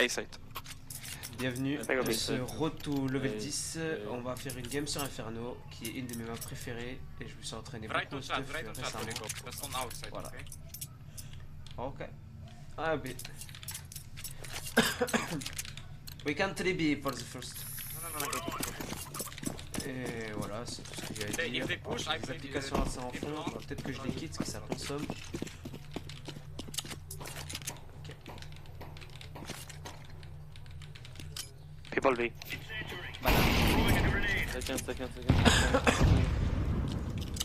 A-site. Bienvenue dans ce Road to Level 10. On va faire une game sur Inferno, qui est une de mes maps préférées et je me suis entraîné beaucoup de stuff récemment. Voilà. Ok. Ah, B. We can 3B for the first. Et voilà, c'est tout ce que j'ai à dire. Les applications assez en fond, peut-être que je les quitte parce que ça consomme. People B. Second.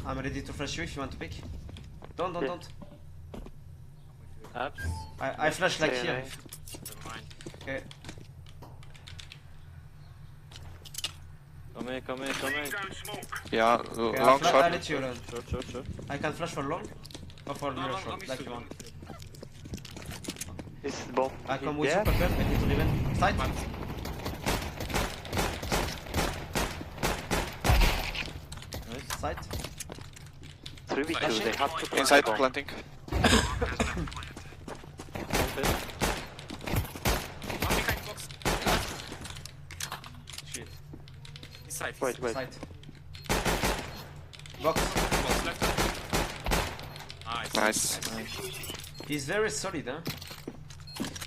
I'm ready to flash you if you want to pick. Don't. Apps. I flash like here. Okay. Come in. Yeah, Okay, long shot. I'll let you run. Short. I can flash for long or for middle shot, like you want. This is bomb. I come with you, Pepper. I need to reven. Side. Nice. Side. 3v2, they have to play Inside bomb. planting. Shit. Wait. Side. Box. Nice. He's very solid, hein.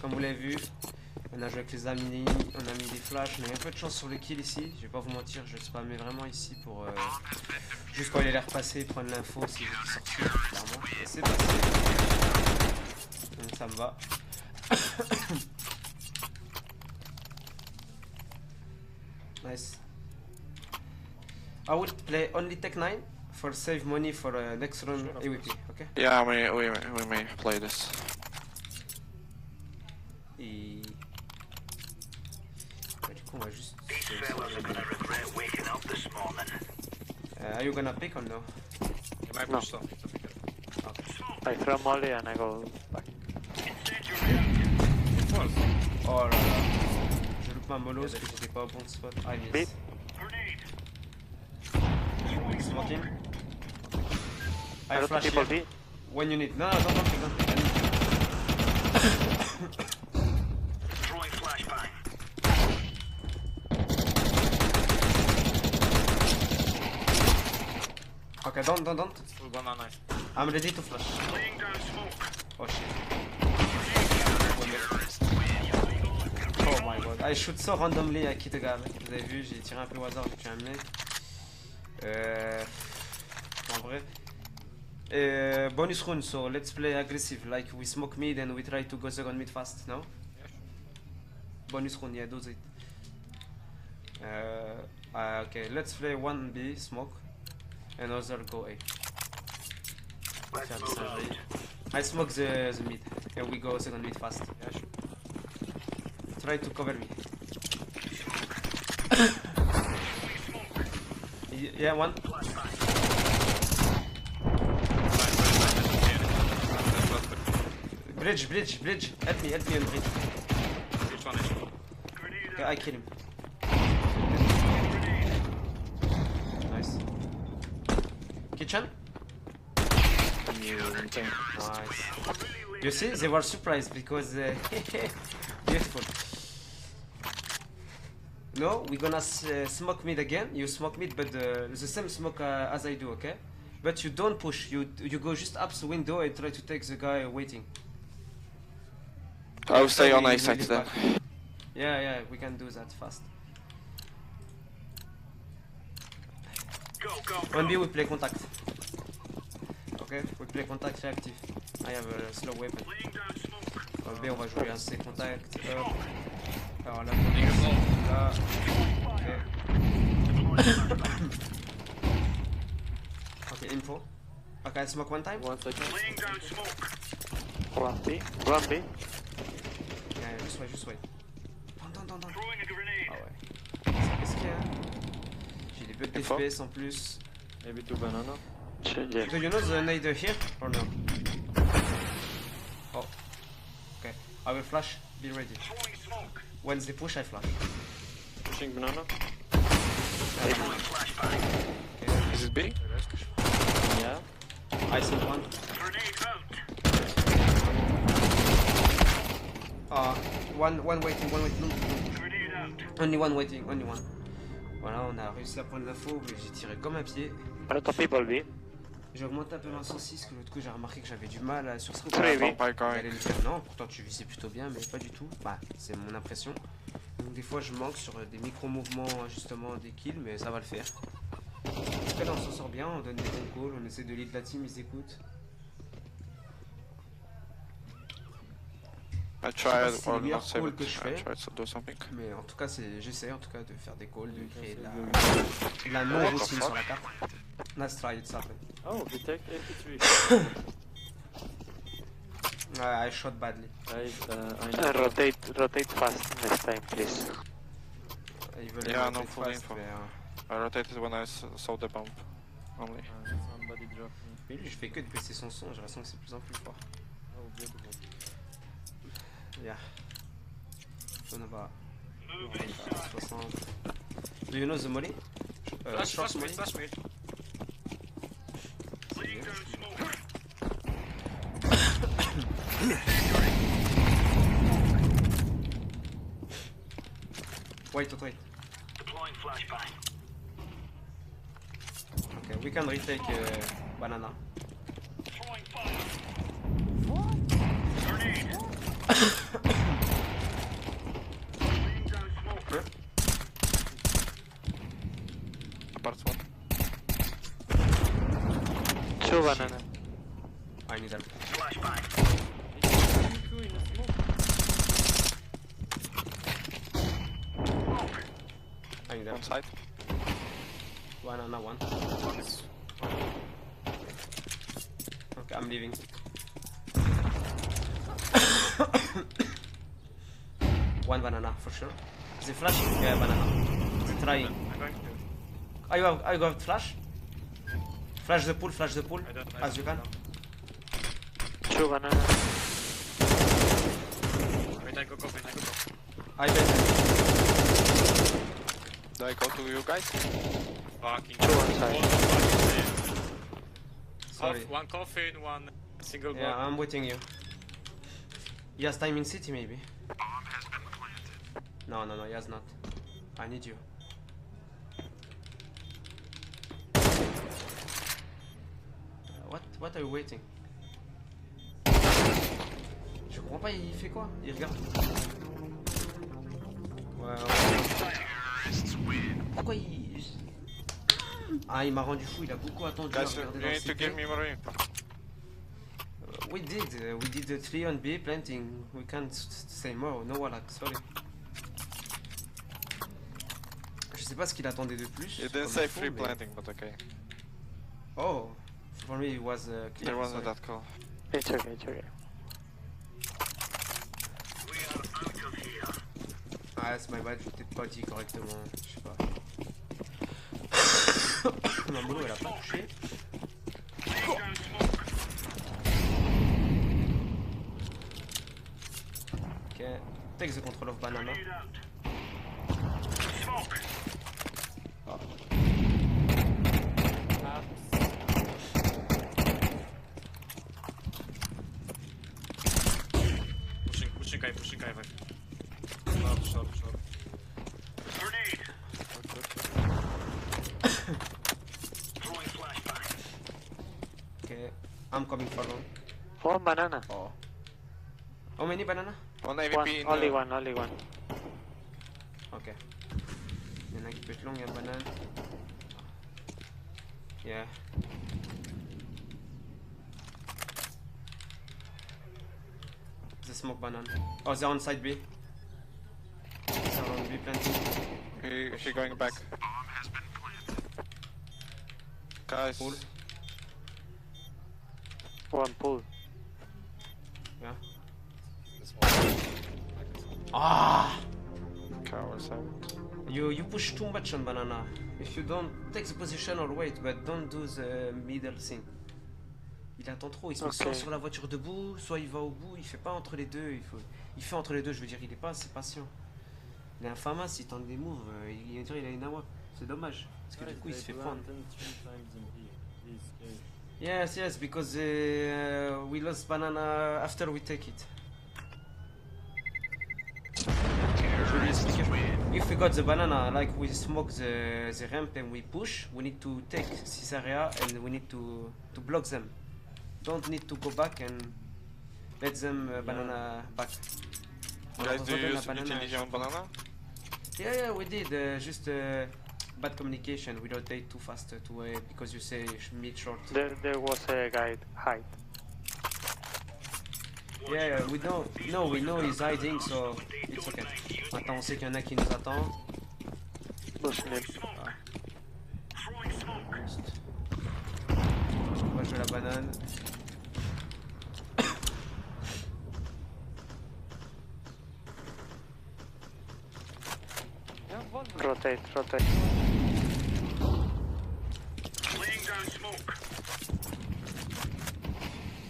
Comme vous l'avez vu, on a joué avec les amis, on a mis des flashs, on a eu un peu de chance sur le kill ici. Je vais pas vous mentir, je spammais vraiment ici pour juste quand il allait repasser, prendre l'info si j'étais sorti, clairement. Et c'est passé. Donc ça me va. Nice. I would play only Tech 9 for save money for next run AWP, okay? Yeah, we may play this. Et... Bah, du coup on va juste... are you gonna pick or no? No. I throw molly and I go back. Oh là là. Je loupe ma mollo parce que j'étais pas au bon spot. I miss. Smoking. I flash people here. B. When you need. No, don't pick. Throwing flashbang. Okay, don't. I'm ready to flash. Laying down smoke. Oh shit. Oh my god. I shoot so randomly à Kitagal. Vous avez vu, j'ai tiré un peu au hasard, j'ai tué un mec. En vrai. Bonus rune, so let's play aggressive. Like we smoke mid and we try to go second mid fast, no? Bonus rune, yeah, do it. Okay, let's play 1B smoke. Another go A. I smoke the mid and we go second mid fast. Yeah, sure. Try to cover me. Yeah, one. Bridge. Help me on bridge. Okay, I kill him. Nice. Kitchen? Nice. You see, they were surprised because beautiful. No, we're gonna smoke mid again. You smoke mid, but the same smoke as I do, okay? But you don't push. You go just up the window and try to take the guy waiting. I'll stay on A-site then. Yeah, we can do that fast. Go. 1B, we play contact. Okay, we play contact reactive. I have a slow weapon. Laying down smoke. 1B, on va jouer un C contact. Hop. Alors là, là. Okay, info. Okay, smoke one time. 1 second. Laying down smoke. 1B. Yeah, just wait. Don't. Throwing a grenade. Ah ouais. Qu'est-ce qu'il y a? J'ai des bugs d'FPS en plus. Maybe 2 banana. Yeah. Do you know the nade here or no? Oh. Okay. I will flash. Be ready. Throwing smoke. When they push, I flash. Pushing banana. Throwing flashbang. Okay. Is it B? Yeah. I see one. Grenade out. One waiting, one waiting. Grenade out. Only one waiting, only one. Voilà, on a réussi à prendre l'info, mais j'ai tiré comme un pied. A lot of people B. J'ai augmenté un peu dans 106, que l'autre coup j'ai remarqué que j'avais du mal sur ce Très bien. Don't buy J'allais going. le faire. Non, pourtant tu visais plutôt bien, mais pas du tout. Bah, c'est mon impression. Donc des fois je manque sur des micro-mouvements justement des kills, mais ça va le faire. En tout cas là on s'en sort bien, on donne des bons calls, on essaie de lead la team, ils écoutent. I tried, c'est or le meilleur not save call it. que je I fais. tried to do something. Mais en tout cas j'essaie en tout cas de faire des calls, de créer de la What the non-routine fuck? sur la carte. Nice try, it's happened. Oh, detect 83. I shot badly. Guys, I know. Rotate fast next time, please. Ils veulent Yeah, rotate no full fast, info. mais, I rotated when I saw the bomb. Only. Somebody drop me. mais lui je fais que de baisser son son, j'ai l'impression que c'est de plus en plus fort. Oh, beautiful. Yeah. On va. 60. Do you know the molly? Short molly? Laying down smoke. Wait. Deploying flashbang. Okay, we can retake banana. Throwing fire. Grenade. Laying down smoke. Apart one. Two banana. I need help. Flashbang. Two in the smoke. I need help. One side. Banana one. Okay, I'm leaving. One banana for sure. Is it flashing? Yeah, banana. Is it trying? I'm going to. Are you have flash? Flash the pool, I don't as you can. Two banana. Wait, I go coffin, I go coffin. I bet. Do I go to you guys? Fucking Two on side. Sorry. One coffin, one single Yeah, block. I'm waiting you. He has time in city maybe. No, he has not. I need you. What are you waiting? Je comprends pas, il fait quoi? Il regarde. Ouais. Pourquoi il... Ah, il m'a rendu fou, il a beaucoup attendu à Guys, you regarder dans need to CT. give me more info. We did the 3 on B planting. We can't say more. No Wallach, sorry. Je sais pas ce qu'il attendait de plus. You didn't comme say info, free mais- planting, but okay. Oh, for me it was clear. There wasn't sorry. that call. It's okay, it's okay. We are out of here. Ah, c'est my bad, je l'ai peut-être pas dit correctement. Je sais pas. Ma mono elle a pas touché. Laying down smoke. Ok. Take the control of banana. Grenade out. Smoke. Pushing guy back. Short. Grenade. Throwing flashbang. Ok. I'm coming for one. One banana. Oh. How many banana? One One. AVP in Only the... one, only one. Ok. Il y en a un qui peut être long, il y a un banane. Yeah. The smoke banana. Oh, they're on side B. They're on B planting. He going back. Guys, Pull. One pull. Yeah. Ah! cowards out. You push too much on banana. If you don't take the position or wait, but don't do the middle thing. Il attend trop, il se met Ok. soit sur la voiture debout, soit il va au bout, il fait pas entre les deux, il fait entre les deux, je veux dire, il est pas assez patient. Il est un FAMAS, il tente des moves, il a une AWP, c'est dommage, parce que du coup il se fait prendre. Yes, because we lost banana after we take it. If we got the banana, like we smoke the ramp and we push, we need to take this area and we need to block them. Don't need to go back and let them banana back. On Guys, leur do you redonne la use banana. Intelligent banana? Yeah, we did. Just bad communication. We rotate too fast to because you say mid short. There was a guy hide. Yeah, we know. No, we know he's hiding, so it's okay. Maintenant, on sait qu'il y en a qui nous attend. Push mid. Throwing smoke. Juste. On va jouer la banane. Yeah, one. Rotate. Laying down smoke.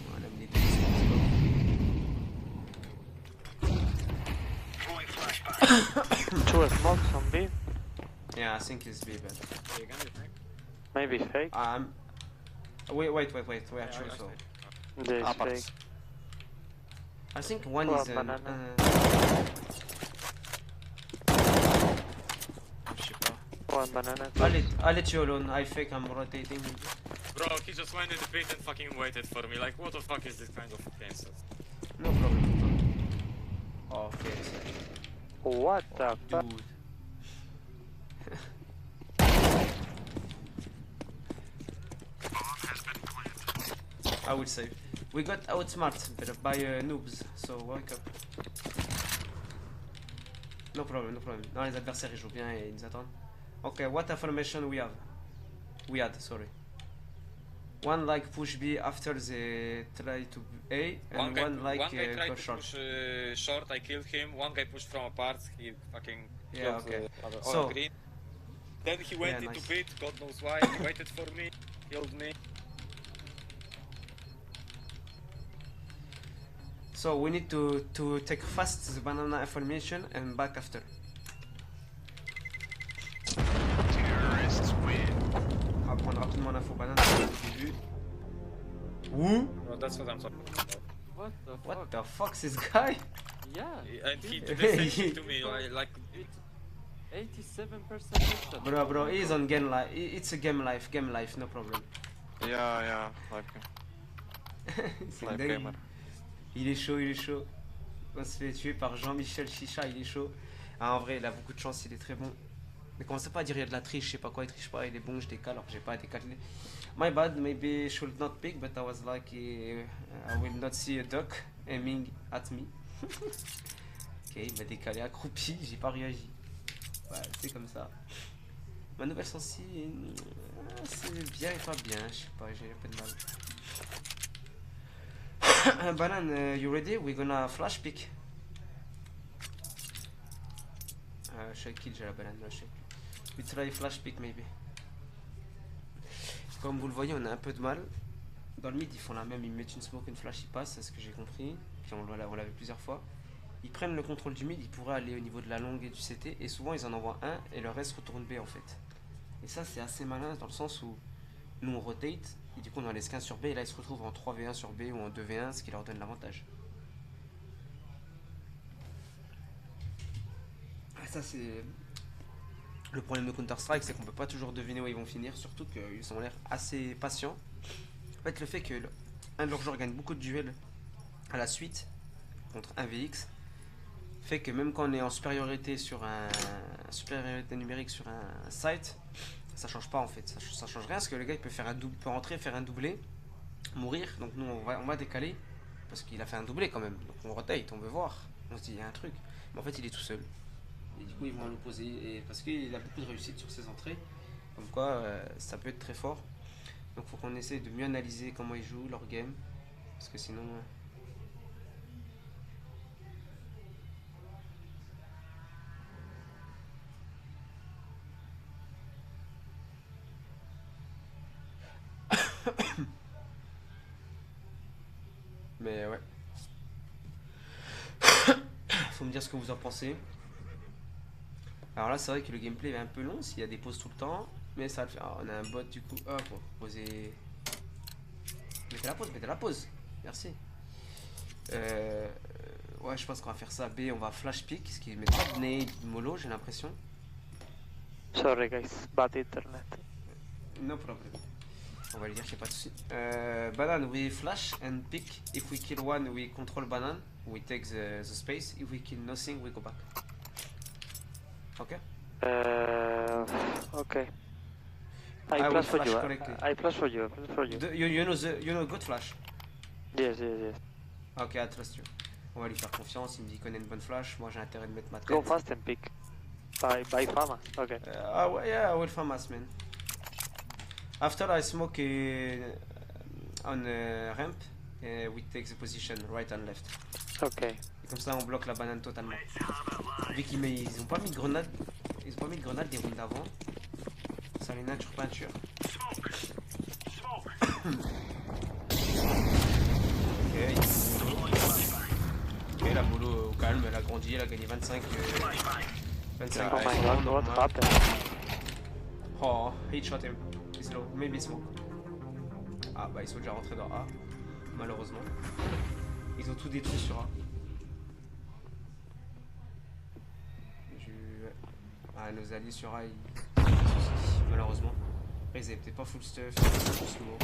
On a mis des distance. Throwing flashbang. Two smokes on B. Yeah, I think it's B bad. Hey, again, you think? Maybe fake. Wait, we are sure so. This Apart. fake. I think one Well, is banana. je sais pas. One banana. I'll let you alone. I fake. I'm rotating. Bro, he just went in the pit and fucking waited for me. Like, what the fuck is this kind of cancel? No problem. Oh, okay. What the fuck? Dude. I will save. We got outsmarted by noobs, so wake up. No problem. Non, les adversaires ils jouent bien et ils nous attendent. Okay, what information we have? We had, sorry. One like push B after they try to A, and one like tried go to short. push short, I killed him. One guy pushed from apart, he fucking Yeah, killed okay. the So- green. Then he went Yeah, into nice. pit, God knows why, he waited for me, killed me. So we need to take fast the banana information and back after. On va prendre rapidement l'info banane au début. Ouh! No, that's what I'm talking about. What the fuck? What the fuck is this guy? Yeah. And he did the same thing to me, like 87% headshot. Bro, he's on game life. It's a game life, no problem. Yeah, like C'est live dingue. gamer. Il est chaud. On se fait tuer par Jean-Michel Chicha, il est chaud. Ah, en vrai, il a beaucoup de chance, il est très bon. Ne commencez pas à dire il y a de la triche, je sais pas quoi, il triche pas, il est bon, je décale alors que j'ai pas décalé. My bad, maybe I should not pick, but I was like, I will not see a duck aiming at me. Ok, il m'a décalé accroupi, j'ai pas réagi. Ouais, c'est comme ça. Ma nouvelle sensi, c'est bien et pas bien, je sais pas, j'ai un peu de mal. Banane, you ready? We're gonna flash pick. Shake kill, j'ai la banane, là, shake. We try flash pick maybe. Comme vous le voyez, on a un peu de mal. Dans le mid, ils font la même, ils mettent une smoke, une flash, ils passent, c'est ce que j'ai compris. Puis on l'a vu plusieurs fois. Ils prennent le contrôle du mid, ils pourraient aller au niveau de la longue et du CT, et souvent ils en envoient un et le reste retourne B en fait. Et ça, c'est assez malin dans le sens où nous on rotate, et du coup on en laisse qu'un sur B, et là ils se retrouvent en 3v1 sur B ou en 2v1, ce qui leur donne l'avantage. Ça, c'est le problème de Counter-Strike, c'est qu'on peut pas toujours deviner où ils vont finir, surtout qu'ils ont l'air assez patients. En fait, le fait que un de leurs joueurs gagne beaucoup de duels à la suite contre un VX fait que même quand on est en supériorité numérique sur un site, ça change pas en fait, ça change rien parce que le gars il peut faire peut rentrer, faire un doublé, mourir, donc nous on va décaler parce qu'il a fait un doublé quand même, donc on rotate, on veut voir, on se dit il y a un truc, mais en fait il est tout seul. Et du coup ils vont à l'opposé, parce qu'il a beaucoup de réussite sur ses entrées, comme quoi ça peut être très fort. Donc faut qu'on essaye de mieux analyser comment ils jouent leur game, parce que sinon... Mais ouais. Faut me dire ce que vous en pensez. Alors là, c'est vrai que le gameplay est un peu long s'il y a des pauses tout le temps. Mais ça va le faire. Alors, on a un bot du coup. Oh, pour poser. Mettez la pause. Merci. Ouais, je pense qu'on va faire ça. B, on va flash pick, ce qui met pas de nade mollo, j'ai l'impression. Sorry guys, bad internet. No problem. On va lui dire qu'il n'y a pas de souci. Banane, we flash and pick. If we kill one, we control banane. We take the space. If we kill nothing, we go back. Ok? Okay. I I will flash for flash you. correctly. I flash for you. I flash for you. You know good flash. Yes, yes, yes. Ok, I trust you. On va lui faire confiance. Il me dit qu'il connaît une bonne flash. Moi, j'ai intérêt de mettre ma tête. Go fast and pick. By Fama. Okay. Yeah, I will FAMAS, man. After I smoke on ramp, we take the position right and left. Okay. Et comme ça, on bloque la banane totalement. Vu ils ont pas mis de grenade, ils ont pas mis de grenade des rounds d'avant. Ça les nature peinture. Smoke. Smoke. Ok, la bolo au calme, elle a grandi, elle a gagné 25. 25 Oh my god, secondes, what normal. happened? Oh, he shot him. He's low, maybe smoke. Ah bah ils sont déjà rentrés dans A, malheureusement. Ils ont tout détruit sur A. Ouais. Ah, nos alliés sur A, malheureusement. Ils avaient peut-être pas full stuff, full slow.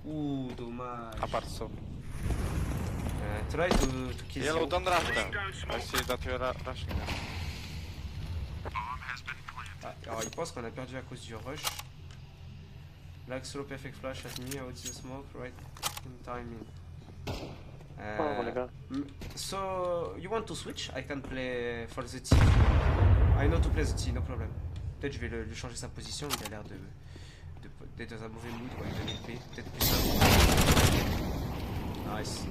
Ouh, dommage. Apart so. Try to kill Yellow, zero. don't rush them. I see that you're rushing them. Ah, alors il pense qu'on a perdu à cause du rush. Like slow perfect flash at me, out the smoke, right in timing. Oh my god. So you want to switch? I can play for the T. I know to play the T, no problem. Peut-être je vais lui changer sa position, il a l'air d'être dans un mauvais mood, quoi. Il donne épée, peut-être plus simple. Nice.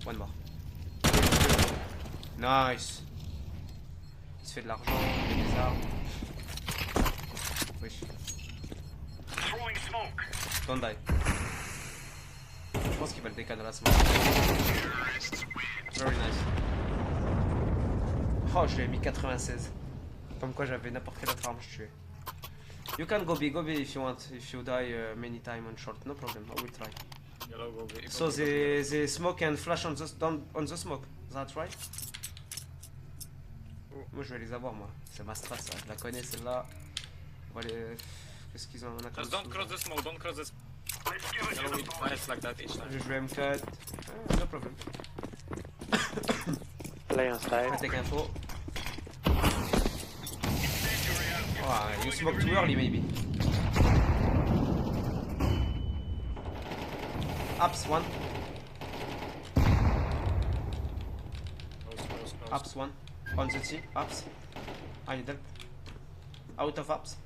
One more. Nice. Il se fait de l'argent, il a des armes. Oui. Throwing smoke. Don't die. Je pense qu'il va le décaler dans la smoke. Very nice. Oh, je lui ai mis 96. Comme quoi j'avais n'importe quelle autre arme, je tuais. You can go B if you want. If you die many times on short, no problem. I will try. Yellow, go B. So the smoke and flash on the smoke. That's right? Moi je vais les avoir, moi. C'est ma strat, ça. Je la connais celle-là. On va les... Qu'est-ce qu'ils ont? On a comme Just don't sous- cross the smoke, don't cross the smoke. Let's give it Yellow, to the nice like that each time. Je vais M4. No problem. Play on side. I take info. Oh, you smoke too early, maybe. Ups one. Close, close. Ups one. On the T. Ups. I need help. Out of ups.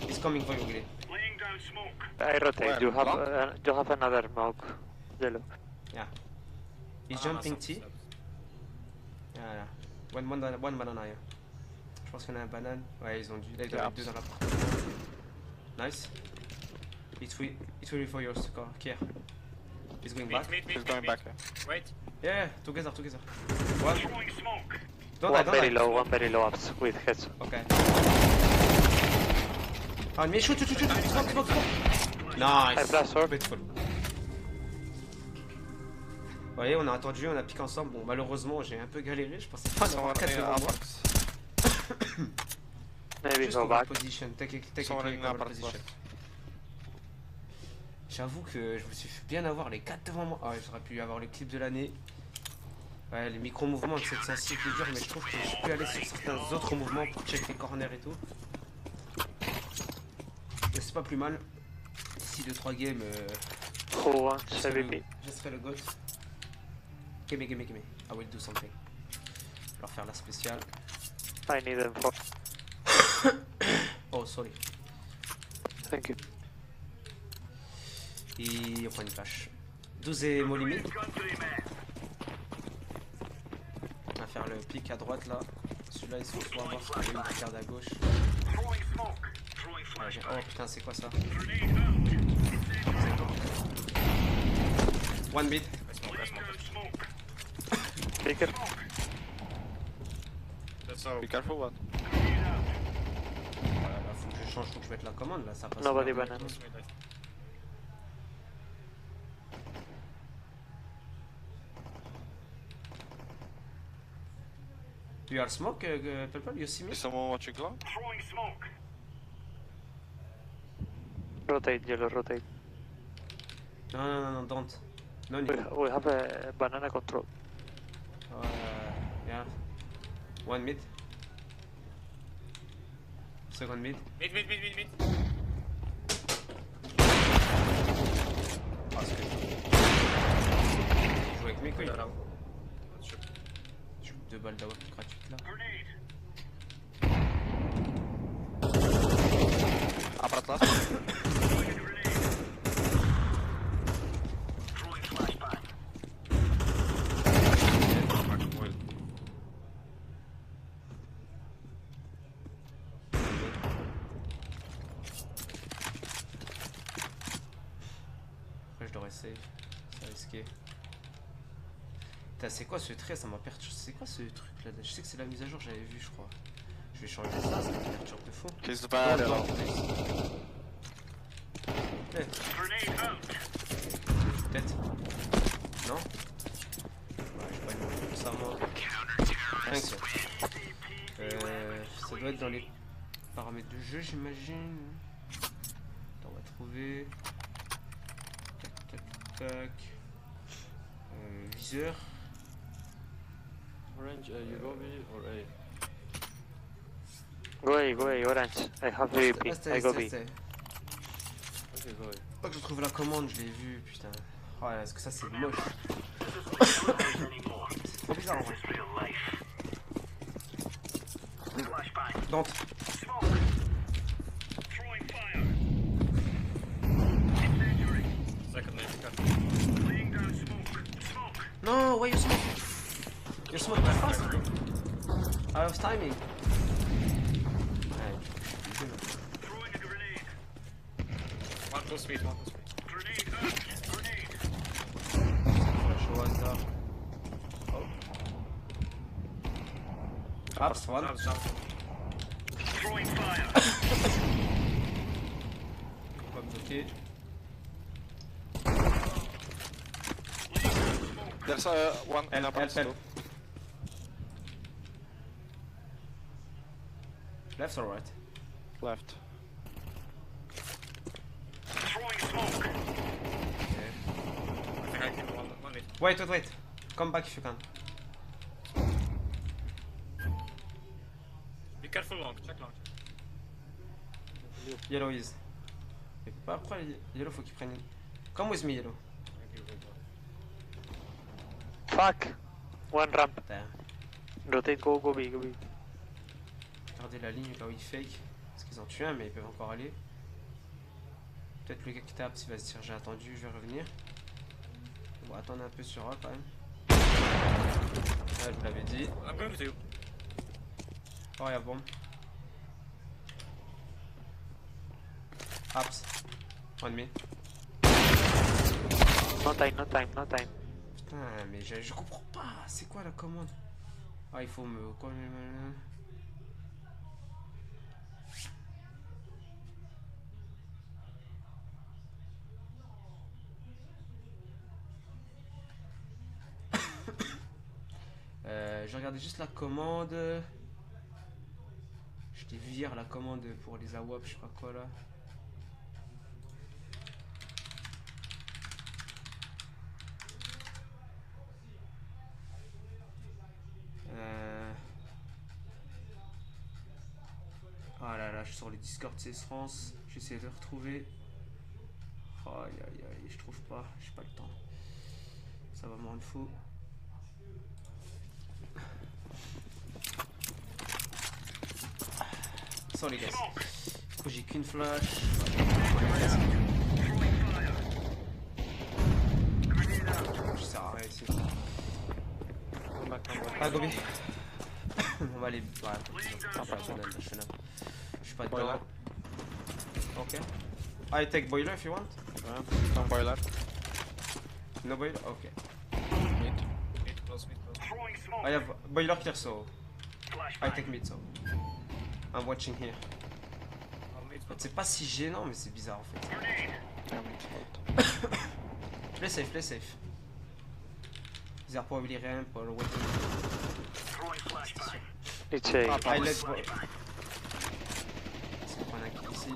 He's coming for you, Gilly. laying down smoke. I rotate. Where? You have another smoke. Yellow. Yeah. He's Banana jumping steps, T. steps. Yeah, yeah. One banana here. Je pense qu'on a un banane. Ouais, ils ont dû. Là, ils doivent Yeah. être deux dans la porte. Nice. It will be for yours, Kier. He's going back. Meet, He's going back. Wait. Yeah, yeah, together. One. Throwing smoke. Don't One die, don't very die. low, one very low ups with heads. Okay. Ah, mais shoot. Smoke. Nice. I flash orb. Beautiful. Vous voyez, on a attendu, on a piqué ensemble. Bon, malheureusement, j'ai un peu galéré. Je pensais pas d'avoir 4 devant moi. Maybe Juste go cover back. position. Take Someone in cover upper position. left. J'avoue que je me suis fait bien avoir les 4 devant moi. Ah, ouais, j'aurais pu avoir le clip de l'année. Ouais, les micro-mouvements de cette sensible plus dur, mais je trouve que je peux aller sur certains autres mouvements pour check les corners et tout. Mais c'est pas plus mal. D'ici 2-3 games, Who wants je serai MVP? le GOAT. Gimme. I will do something. Je vais leur faire la spéciale. I need them for. Oh, sorry. Thank you. Et on prend une flash. 12 et Molimi. Gun to the man. On va faire le pic à droite là. Celui-là il se faut avoir parce qu'il y a une garde à gauche. Throwing smoke. Throwing Ouais, flashbang. oh putain, c'est quoi ça? Grenade out. One mid. I smoke. Laying down smoke. Bigger. That's all. Be careful, what? Grenade out. Voilà, bah, faut que je change, faut que je mette la commande là, ça passe. Nobody mal. banana. You are smoke, Purple, you see me? Is someone watching long? Throwing smoke. Rotate, yellow, rotate. No, don't. No need. We have a banana control. Yeah. One mid. Second mid. Mid. Ah, c'est joue avec mes couilles. Je joue 2 balles d'AWP gratuites là. Grenade. Apparat Throwing a grenade. Throwing flashbang. Après je devrais save. C'est risqué. Putain, c'est quoi ce trait? Ça m'a perturbé. C'est quoi ce truc là? Je sais que c'est la mise à jour, j'avais vu, je crois. Je vais changer ça me perturbe de fou. He's bad. Eh, Grenade out. peut-être. Non? Ouais, je vais pas être bon pour ça moi. Thanks. Ça doit être dans les paramètres de jeu, j'imagine. Attends, on va trouver. Tac. Viseur. Orange, you go B or A? Go A, orange. I have VP. I go B. Okay, go A. Pas que je trouve la commande, je l'ai vu, putain. Oh, est-ce que ça c'est moche? Anymore. C'est trop bizarre en vrai. This is real life. Flashbang. Dante. Smoke. Throwing fire. Incendiary. Second mid. Laying down smoke. Smoke. No, why you smoke? You smoke too fast. Out of timing. Throwing a grenade. One full speed. Grenade out. Grenade. Flash au hasard. Oh. Ups, one. Jump. Throwing fire. Pas bloqué. There's one in Help. apparat too. Left or right? Left. Throwing smoke. Okay. I think I killed one mid. Wait. Come back if you can. Be careful long. Check long. Yellow is. Et pas après, Yellow faut qu'il prenne. Come with me, Yellow. Fuck. One ramp. Putain. Rotate, go B. Regardez la ligne là où il fake. Parce qu'ils en tuent un, mais ils peuvent encore aller. Peut-être le gars qui tape, s'il va se dire j'ai attendu, je vais revenir. On va attendre un peu sur A quand même. Ouais, je vous l'avais dit. I'm going to you. Oh, y'a bombe. Apps. One me. No time. Putain, mais je comprends pas. C'est quoi la commande? Ah, il faut me. Je regardais juste la commande. Je t'ai vu hier la commande pour les AWP, je sais pas quoi là. Ah là là, je suis sur le Discord CS France. J'essaie de le retrouver. Aïe, je trouve pas. J'ai pas le temps. Ça va me rendre fou. Sans les gars. J'ai qu'une flash. Je sers à rien ici. Ah, Gobi. On va aller. Ouais, je suis pas dedans. Ok. I take boiler if you want. Some boiler. No boiler? Ok. Mid. Mid close. Throwing smoke. I have boiler clear, so I Flashbang. take mid, so I'm watching here. I'll mid. C'est pas si gênant, mais c'est bizarre en fait. Grenade. Yeah, mid. Play safe. They're probably ramp or waiting. Throwing flashbang. It's A. I let go. Est-ce qu'on prend un kill ici?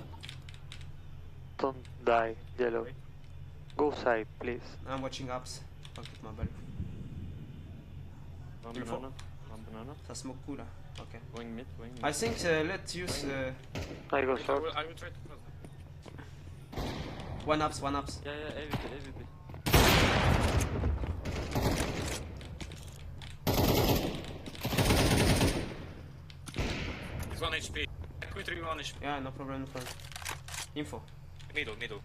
Don't die, yellow. Go side, please. I'm watching ups. Pas toute ma balle. One Il faut. banana. One banana. Ça smoke cool là. Ok. Going mid, going mid. I think let's use I go I short. will try to close them. one ups, one ups. Yeah, yeah, AVP, AVP. He's 1 HP. Q3 1 HP. Yeah, no problem, no problem. Info. Middle, middle.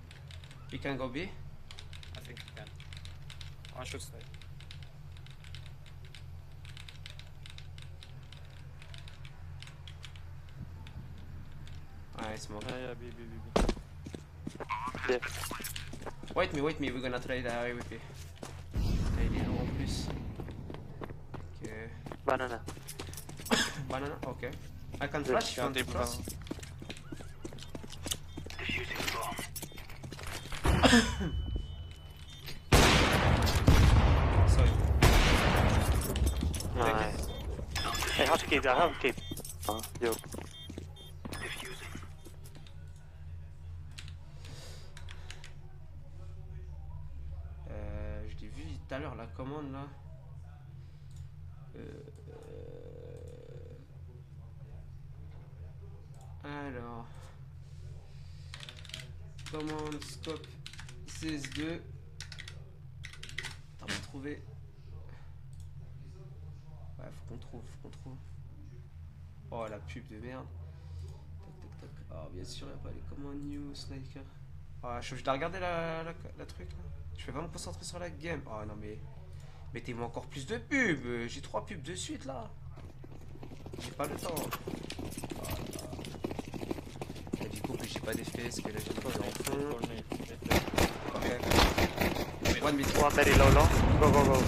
You can go B. I think he can. I should stay. I smoke. Yeah, yeah, B, B, B, B. Yeah. Wait me, we're gonna trade AWP. Il est lourd en plus. Ok. Banana. Banana, ok. I can flash, you want to flash? Defusing the bomb. Sorry. Nice. I have kid, I have kid. Oh, joke. Defusing. Je l'ai vu tout à l'heure la commande là. Alors. Commande scope CS2. Attends, on va trouver. Ouais, faut qu'on trouve. Oh la pub de merde. Tac tac tac. Oh bien sûr, il n'y a pas les commandes new sniper. Ah, je dois regarder la truc là. Je vais pas me concentrer sur la game. Oh non mais. Mettez-moi encore plus de pubs. J'ai 3 pubs de suite là. J'ai pas le temps. Oh, là. Et du coup, j'ai pas d'FPS que là j'ai pas en fond. For me. Ok. One mid. One very low, long. Go, go, go.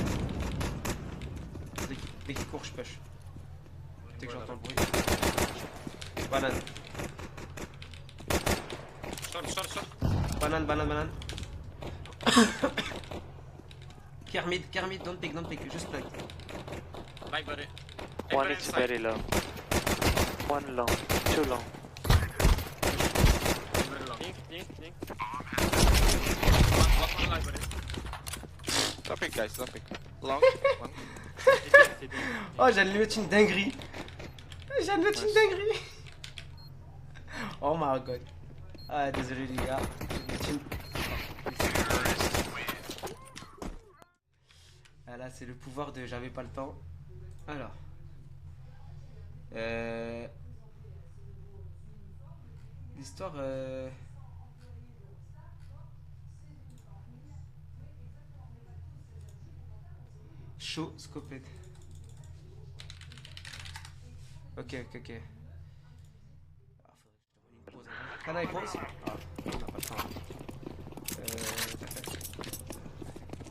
Dès qu'il court, je push. Dès que j'entends le bruit. Banane. Short, short, short. Banane. Kermit, don't pick, just play. Back buddy. One is very low. One long. Two long. Very long. Think, think, think. One light buddy. Don't pick, guys, don't pick. Long, one. Oh, j'ai lui mettre une dinguerie. Oh my god. Ah, désolé les gars. Ah là, c'est le pouvoir de j'avais pas le temps. Alors. L'histoire. Chaud, scopette. Ok. Ah, faudrait que je te demande une pause. Can I pause? Ah, on n'a pas le temps.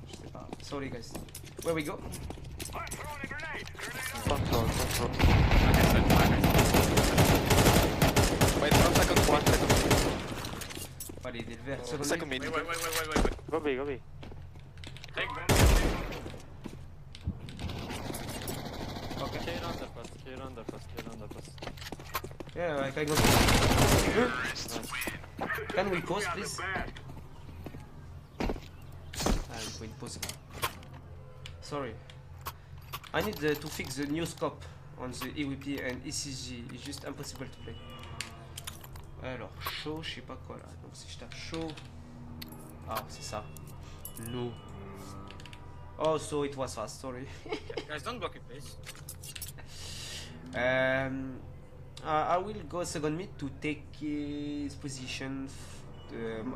Je sais pas. Sorry guys. Where we go? I'm throwing a grenade. Control. Wait, 1 second, 1 second. Pas les dés verts. Second mid. Wait. Go B, go B. Take bomb. Ok. Clear underpass. Yeah, I can go. Can we pause please? Bad. I'm going to pause. Sorry. I need to fix the new scope on the EWP and ECG. It's just impossible to play. Alors, chaud, je sais pas quoi là. Donc si je tape chaud. Ah, c'est ça. No. Oh, so it was fast, sorry. Guys, don't block it, please. I will go second mid to take his position.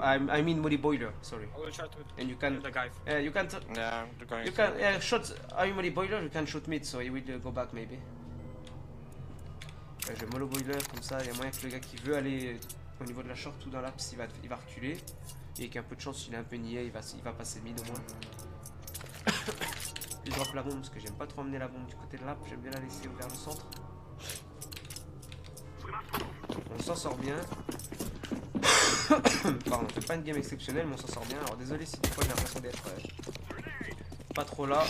I mean Molly Boiler, sorry. I will try to And you can, kill the guy. you can, Yeah, they're going. you can shoot. I'm Molly Boiler. You can shoot mid, so he will go back maybe. Je vais mollo boiler comme ça. Il y a moyen que le gars qui veut aller au niveau de la short ou dans l'aps, il va reculer et avec un peu de chance, s'il est un peu niais, il va passer mid au moins. Je drop la bombe parce que j'aime pas trop emmener la bombe du côté de l'app. J'aime bien la laisser vers le centre. On s'en sort bien. Pardon, on fait pas une game exceptionnelle, mais on s'en sort bien. Alors désolé si des fois j'ai l'impression d'être pas trop là.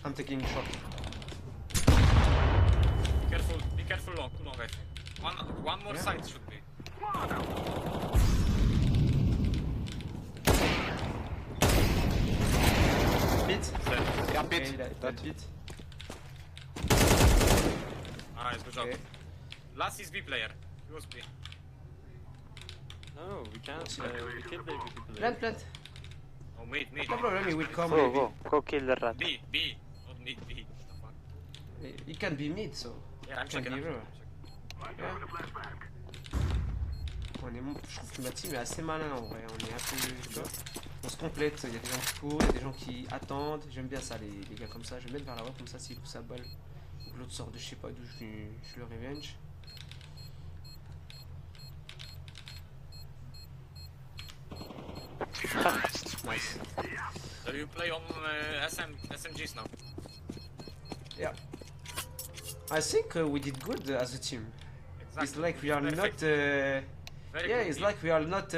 I'm taking shot. Be careful long, I think. One more Yeah. side should be. Mid. Yeah, Okay, bit. that That. bit. Nice, good job. Okay. Last is B player. He was B. No, we can't. We killed the AVP player. Plant, plant. Oh, mid. No problem, he will come. Go, Maybe. go kill the rat. B. Not mid, B. What the fuck? He can be mid, so. Yeah, I'm Can checking. be I'm everywhere. checking. Je trouve que ma team est assez malin en vrai. On est un peu. Tu vois, on se complète. Il y a des gens qui courent, il y a des gens qui attendent. J'aime bien ça, les gars comme ça. Je vais mettre vers la voie comme ça s'il loupe sa balle. Ou que l'autre sort de je sais pas d'où je le revenge. Nice. So you play on SMGs now? Yeah. I think we did good as a team. Exactly. It's like we are Perfect. not. Very Yeah, good it's team. like we are not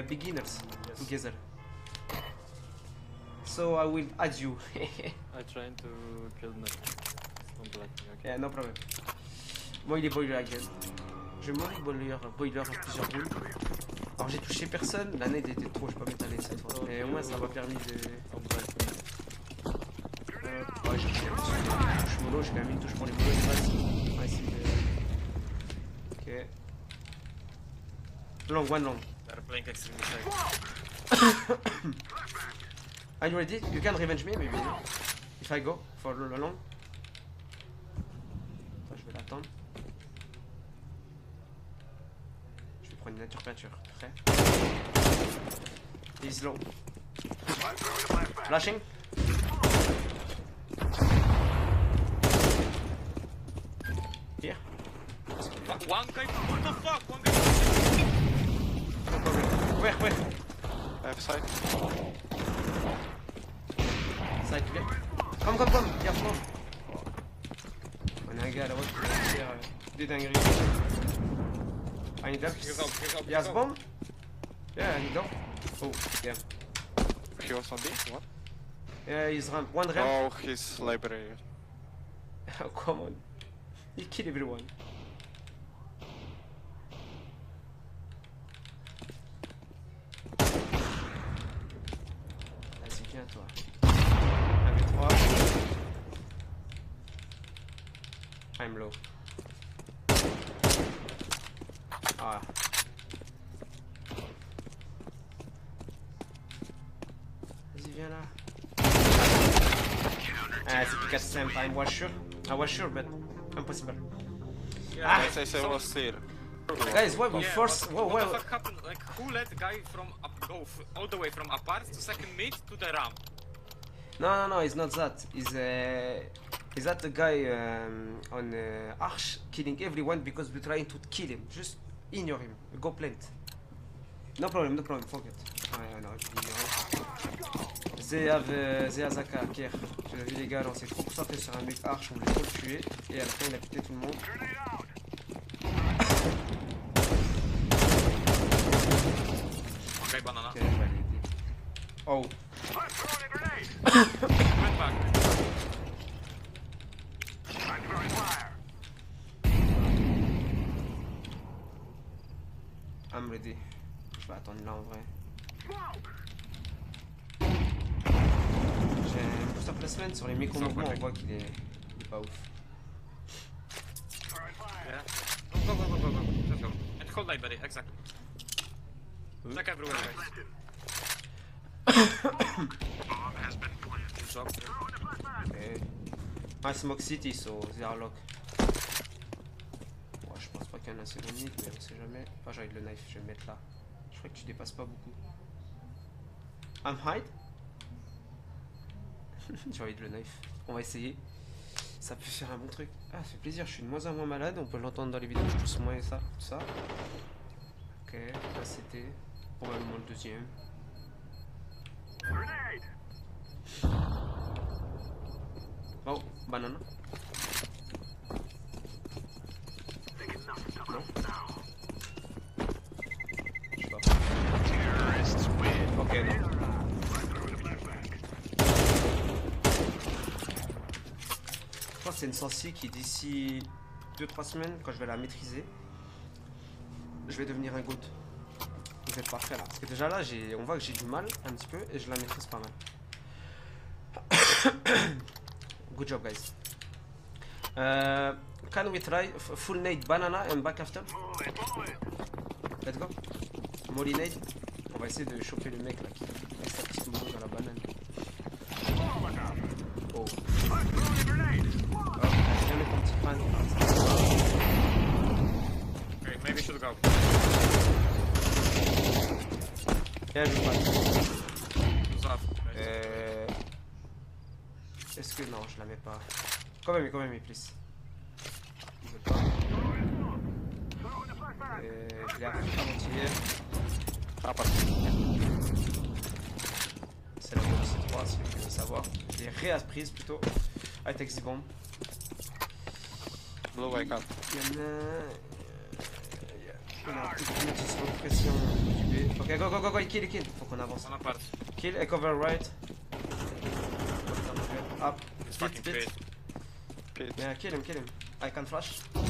beginners Yes. together. So I will add you. I trying to kill Nut. Don't let me, okay? Yeah, no problem. Moi il est boiler again. Je vais mourir boiler en plusieurs boules. Alors j'ai touché personne, la nade était trop, je peux pas m'étaler cette fois. Mais au moins ça m'a permis de. Don't let me. Ouais, j'ai touché une touche mollo, j'ai quand même une touche pour les mollos de base. On va essayer de. Ok. Long, one long. They're playing extremely safe. Are you ready? You can revenge me maybe. If I go for the long. Attends, je vais l'attendre. Je vais prendre une nature peinture. Prêt? He's low. Flashing. Here. One guy. What the fuck? One guy. No problem. Where? I have side. Side clear. Come. Careful. On a un gars à la droite qui va faire des dingueries. I need help. He's up. He has bomb? Yeah, I need help. Oh, damn. He was on B. What? Yeah, he's ramp. One ramp. Oh, his library. Oh, come on. He kill everyone. Vas-y, viens toi. 1v3. I'm low. Ah. Vas-y, viens là. Ah, c'est pick at the same time. Was sure. I was sure, but impossible. Yeah, Ah. Yes, I was here. Guys, why we Yeah, force? what Whoa. the fuck happened? Like, who let the guy from all the way from apart to second mid to the ramp? No, it's not that. Is that the guy on Arch killing everyone because we're trying to kill him? Just ignore him. Go plant. No problem. Forget. I know. They have Azaka here. J'ai vu les gars, on s'est trop concentré sur un mec Arch, on voulait trop le tuer et à la fin il a pété tout le monde. Okay, banana. Ok, je vais aller aider. Oh. Went back. I'm ready. Je vais attendre là en vrai. J'ai un booster placement sur les micro-mouvements, on voit qu'il est pas ouf. Yeah. Go. Just go. And hold library, exactly. Check everywhere, guys. Good job. Okay. I smoke city, so they are lock. Ouais, je pense pas qu'il y en a un second mid, mais on sait jamais. Enfin, j'ai le knife, je vais le mettre là. Je crois que tu dépasses pas beaucoup. I'm hide. J'ai envie de le knife. On va essayer. Ça peut faire un bon truc. Ah, ça fait plaisir, je suis de moins en moins malade. On peut l'entendre dans les vidéos, je tousse moins et ça, tout ça. Ok, là c'était probablement le deuxième. Oh, banana. Non. Je sais pas. Ok, non. pense que c'est une sensi qui d'ici 2-3 semaines, quand je vais la maîtriser, je vais devenir un goat. Vous êtes parfait là. Parce que déjà là, on voit que j'ai du mal un petit peu et je la maîtrise pas mal. Good job guys. Can we try full nade banana and back after? Let's go. Molly nade. On va essayer de choper le mec là qui met sa petite main dans la banane. Oh. Viens mettre ton petit fan. Okay, maybe we should go. Yeah, je passe. Who's off? Est-ce que non, je la mets pas. Quand même, please. Je veux pas. Je l'ai appris avant-hier. Ah, pas. C'est la boxe 3 si vous voulez savoir. Je l'ai réapprise plutôt. I take the bomb. Blue wake up. Il y en a un petit peu de pression du B. Ok, go, kill. Faut qu'on avance. On apart. Kill et cover right. Up. Fucking Spit. crazy. Pit. Yeah, kill him. I can flash. Oh,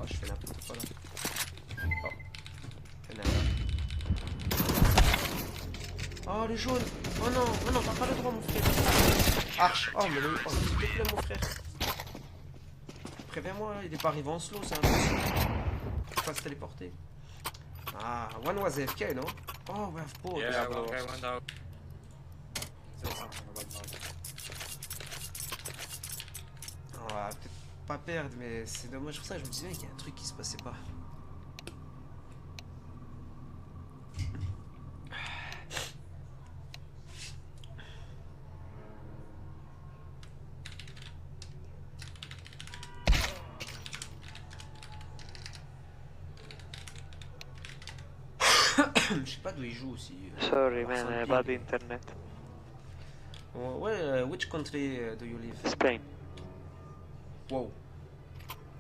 je fais n'importe quoi là. Oh. Oh, les jaunes. Oh non, t'as pas le droit, mon frère. Arch. Oh, mais le. Oh, s'il te plaît, mon frère. Préviens-moi, il est pas arrivé en slow, c'est impossible. Il faut pas se téléporter. Ah, one was AFK, non? Oh, we have both. Yeah, okay, one down. Say something about Mark. On va peut-être pas perdre, mais c'est dommage pour ça. Je me disais qu'il y a un truc qui se passait pas. Je sais pas d'où il joue aussi. Sorry man, bad internet. Which country do you live? Spain. Wow.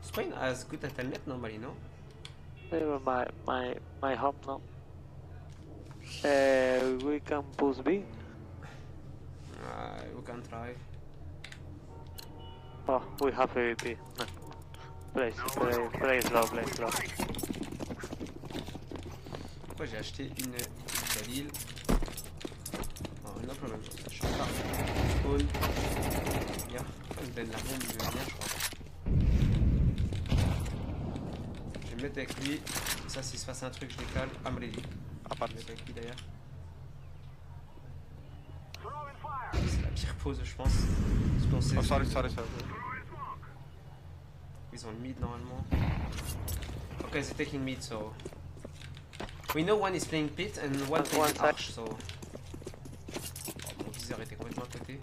Spain has good internet normally, no? My home now. We can push B. We can try. Oh, we have AVP. No. Play slow. Pourquoi j'ai acheté une Khalil? Non, no problem. Je suis pas. Spawn. Bien. Il me donne la bombe de bien, je crois. Je vais me mettre avec lui. Ça, s'il se passe un truc, je décale. I'm ready. Ah, pas Je de. vais me mettre avec lui d'ailleurs. C'est la pire pause, je pense. Parce qu'on sait. Oh, sorry. Ils ont le mid normalement. Ok, they're taking mid, so. We know one is playing pit and one playing arch, so. Oh, mon viseur était complètement à côté.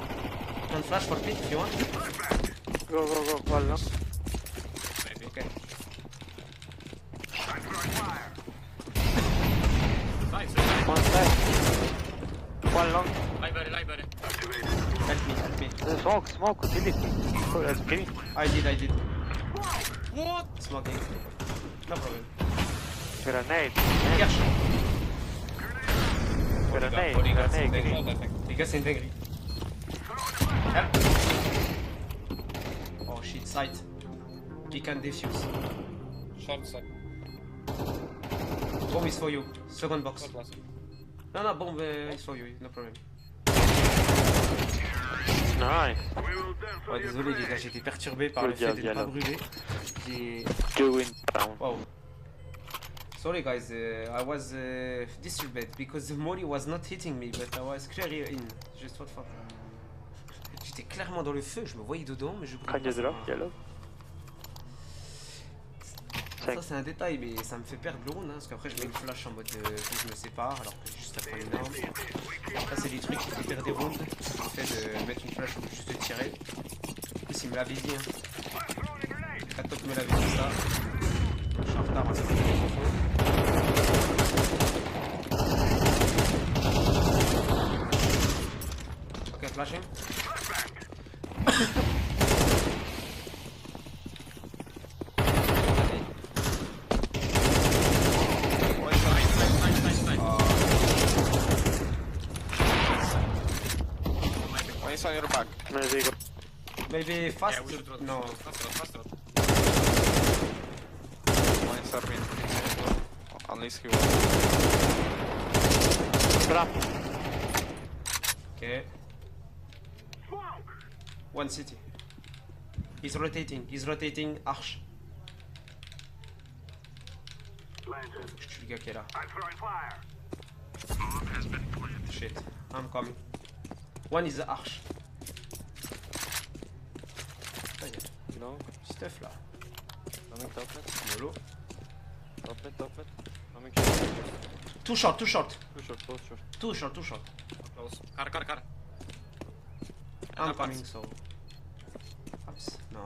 One flash for pit if you want. Go, one long. Maybe. Ok. Nice. One side. One long. Library. Help me. Smoke, kill it. Oh, that's kidding. I did. What? Smoking. No problem. Grenade. Cache. Grenade. I think. Les gars, c'est une dinguerie. Help. Oh shit, sight. He can defuse. Short side. Bomb is for you. Second box. Short last. No, bomb is for you, no problem. Nice. Ouais, désolé les gars, j'ai été perturbé par le fait de ne pas brûler. J'ai... You win round. Wow. Sorry guys, I was disturbed because the molly was not hitting me, but I was clearly in. Just what for. J'étais clairement dans le feu, je me voyais dedans, mais je Can you drop yellow? Ça c'est un détail, mais ça me fait perdre le round, hein, parce qu'après je mets une flash en mode faut que je me sépare, alors que juste après une arme. Ça c'est des trucs qui font perdre des rounds, le fait de mettre une flash ou juste de tirer. En plus il me l'avait dit, hein. Katok me l'avait dit ça. Je suis en retard, hein, ça fait des confos. Ok, flashing. One is on your back. Let's go. Maybe fast. Yeah, we should rotate. No. Fast road. Mines are mid. Unless he was. Trap. Okay. One city. He's rotating Arch. Planted. Je suis le gars qui est là. I'm throwing fire. Shit. I'm coming. One is the Arch. Ça y est. Long. Stuff là. Coming top mid. Mollo. Top mid. Coming Too short. Too short. Too short. Close. Car. I'm coming, so. Oops. No.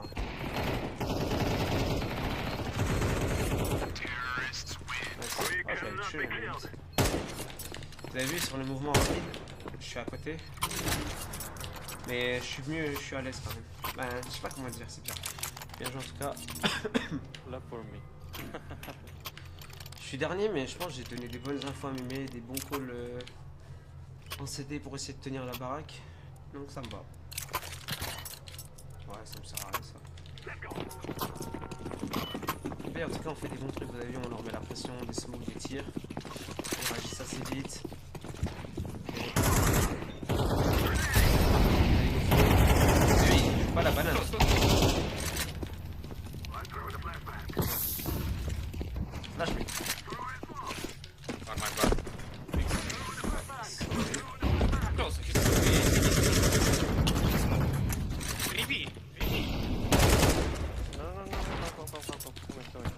Nice. Oh, j'avais tué la limite. Vous avez vu sur le mouvement rapide, je suis à côté. Mais je suis à l'aise quand même. Ben, je sais pas comment dire, c'est bien. Bien joué en tout cas. Là for me. Je suis dernier, mais je pense que j'ai donné des bonnes infos à Mémé, des bons calls en CD pour essayer de tenir la baraque. Donc ça me va. Ouais, ça me sert à rien ça. Mais en tout cas, on fait des bons trucs, vous avez vu, on leur met la pression, des smokes, des tirs. On réagit assez vite. Lui, il joue pas la banane. Flash me. On my bad. Close. He's 3B. No. Coming.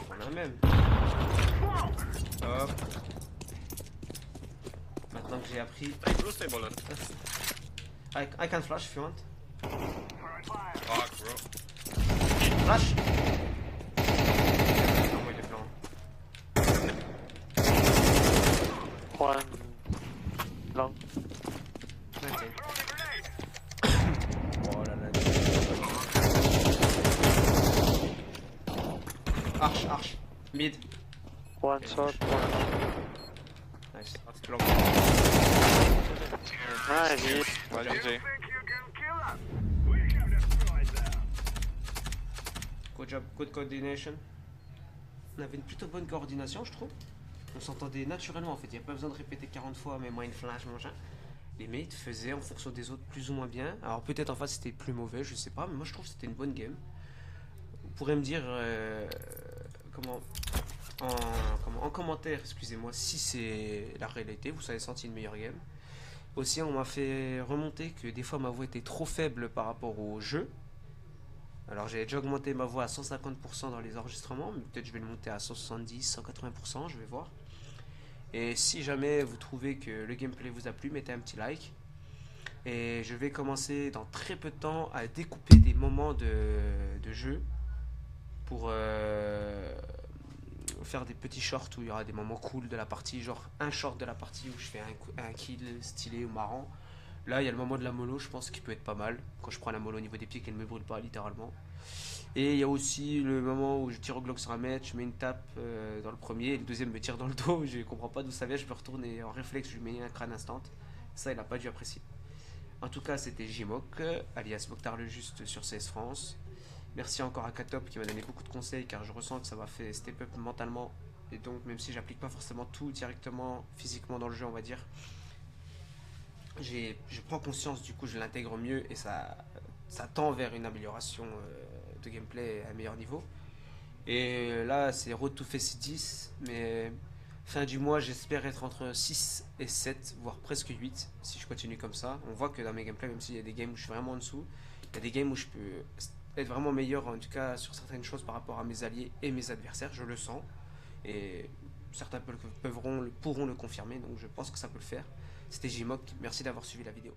On a un même. Hop. Maintenant que j'ai appris. Try blue stable. I can flash if you want. Fuck, bro. Flash! Ah ouais, il est blanc. One. Long. Maintain. Oh là là. Arch. Mid. One short. One. Nice. Long. Nice. Hit. Well, GG. Think you can kill us? We can destroy them. Good job, good coordination. On avait une plutôt bonne coordination, je trouve. On s'entendait naturellement en fait, il n'y a pas besoin de répéter 40 fois, mais moi une flash, machin. Les mates faisaient en fonction des autres plus ou moins bien. Alors peut-être en face c'était plus mauvais, je sais pas, mais moi je trouve que c'était une bonne game. Vous pourrez me dire en commentaire, excusez-moi, si c'est la réalité, vous avez senti une meilleure game. Aussi, on m'a fait remonter que des fois ma voix était trop faible par rapport au jeu. Alors j'ai déjà augmenté ma voix à 150% dans les enregistrements, mais peut-être je vais le monter à 170, 180%, je vais voir. Et si jamais vous trouvez que le gameplay vous a plu, mettez un petit like. Et je vais commencer dans très peu de temps à découper des moments de jeu pour faire des petits shorts où il y aura des moments cool de la partie, genre un short de la partie où je fais un kill stylé ou marrant. Là il y a le moment de la mollo, je pense qu'il peut être pas mal quand je prends la mollo au niveau des pieds qu'elle ne me brûle pas littéralement. Et il y a aussi le moment où je tire au Glock sur un mec, je mets une tape dans le premier et le deuxième me tire dans le dos, je comprends pas d'où ça vient, je me retourne et en réflexe je lui mets un crâne instant. Ça il a pas dû apprécier. En tout cas c'était Jmok alias Mokhtar le Juste sur CS France. Merci encore à Katop qui m'a donné beaucoup de conseils car je ressens que ça m'a fait step up mentalement. Et donc même si j'applique pas forcément tout directement physiquement dans le jeu on va dire, je prends conscience, du coup je l'intègre mieux et ça tend vers une amélioration de gameplay à un meilleur niveau. Et là c'est Road to Face 10, mais fin du mois j'espère être entre 6 et 7 voire presque 8 si je continue comme ça. On voit que dans mes gameplays, même s'il y a des games où je suis vraiment en dessous, il y a des games où je peux être vraiment meilleur en tout cas sur certaines choses par rapport à mes alliés et mes adversaires, je le sens et certains pourront le confirmer, donc je pense que ça peut le faire. C'était Jmok, merci d'avoir suivi la vidéo.